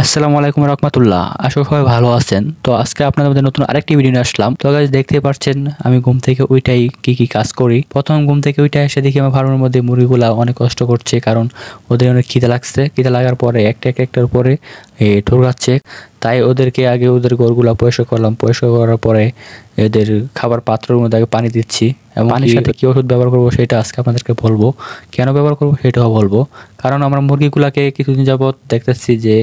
আসসালামু আলাইকুম রহমতুল্লাহ। আশা করি সবাই ভালো আছেন। তো আজকে আপনাদের মধ্যে নতুন আরেকটি ভিডিও নিয়ে আসলাম। তো গাইস দেখতে পাচ্ছেন আমি ঘুম থেকে উঠাই কি কাজ করি। প্রথম ঘুম থেকে উঠে এসে দেখি আমার ফার্মের মধ্যে মুরগিগুলা অনেক কষ্ট করছে, কারণ ওদের অনেক খিদে লাগছে। খিদে লাগার পরে একটার উপরে ঠোকরাচ্ছে। তাই ওদেরকে আগে ওদের ঘরগুলা পরিষ্কার করলাম। পরিষ্কার করার পরে এদের খাবার পাত্রের মধ্যে আগে পানি দিচ্ছি, এবং পানির সাথে কি ওষুধ ব্যবহার করবো সেটা আজকে আপনাদেরকে বলবো। কেন ব্যবহার করবো সেটাও বলবো। কারণ আমরা মুরগিগুলাকে কিছুদিন যাবত দেখতেছি যে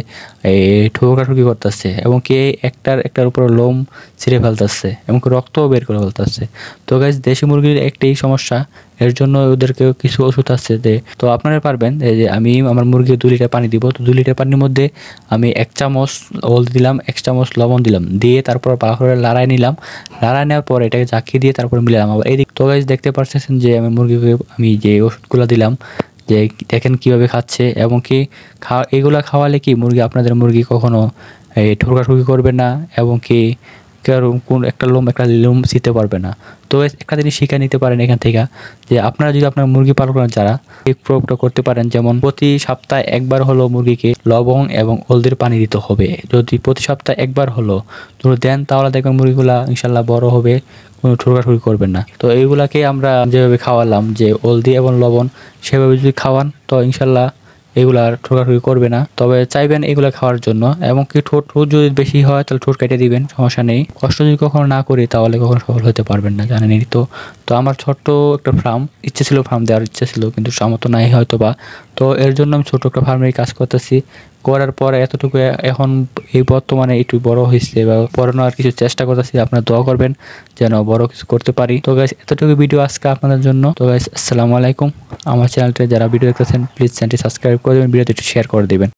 ঠোকরাঠুকি করতেছে, এবং কি একটার উপর লোম ছিঁড়ে ফেলতেছে, এবং রক্তও বের করে ফেলতেছে। তো গাইস দেশি মুরগির একটাই সমস্যা, এর জন্য ওদেরকে কিছু ওষুধ আছে যে, তো আপনারা পারবেন এই যে আমি আমার মুরগিকে 2 লিটার পানি দিব। তো 2 লিটার পানির মধ্যে আমি 1 চামচ হলদি দিলাম, 1 চামচ লবণ দিলাম, দিয়ে তারপর ভালো করে লাড়াই নিলাম। লাড়াই নেওয়ার পর এটাকে ঝাঁকিয়ে দিয়ে তারপর মিলালাম আবার এইদিক। তো গাইস দেখতে পাচ্ছেন যে আমি মুরগিকে আমি যে ওষুধগুলো দিলাম, যে দেখেন কিভাবে খাচ্ছে, এবং কি এগুলা খাওয়ালে কি আপনাদের মুরগি কখনো ঠোকরাঠুকি করবে না, এবং কি কোন একটা লোম ছিঁড়তে পারবে না। তো একটা জিনিস শিখে নিতে পারেন এখান থেকে, যে আপনারা যদি আপনার মুরগি পালন করেন যারা, এই প্রয়োগটা করতে পারেন। যেমন প্রতি সপ্তাহে একবার হলো মুরগিকে লবণ এবং হলদির পানি দিতে হবে। যদি প্রতি সপ্তাহে একবার হলো যদি দেন, তাহলে দেখবেন মুরগিগুলা ইনশাল্লাহ বড় হবে, কোনো ঠোকরাঠুকি করবেন না। তো এইগুলাকে আমরা যেভাবে খাওয়ালাম, যে হলদি এবং লবণ, সেভাবে যদি খাওয়ান তো ইনশাল্লাহ এগুলা আর ঠোকরাঠুকি করবে না। তবে চাইবেন এগুলা খাওয়ার জন্য, এবং কি ঠোঁট যদি বেশি হয় তাহলে ঠোঁট কেটে দিবেন, সমস্যা নেই। কষ্ট যদি কখনো না করি তাহলে কখনো সফল হতে পারবেন না, জানেনই তো। তো আমার ছোট্ট একটা ইচ্ছে ছিল, ফার্ম দেওয়ার ইচ্ছে ছিল, কিন্তু সামর্থ্য নাই হয়তো বা। তো এর জন্য আমি ছোট একটা ফার্মের কাজ করতেছি। করার পরে এতটুকু এখন এই বর্তমানে একটু বড় হয়েছে, বা বড় নেওয়ার কিছু চেষ্টা করতেছি। আপনারা দোয়া করবেন যেন বড় কিছু করতে পারি। তো গাইস এতটুকু ভিডিও আজকে আপনাদের জন্য। তো গাইস আসসালামু আলাইকুম। আমার চ্যানেলটা যারা ভিডিও দেখতেছেন প্লিজ চ্যানেলটি সাবস্ক্রাইব করে দেবেন, ভিডিওটি একটু শেয়ার করে দেবেন।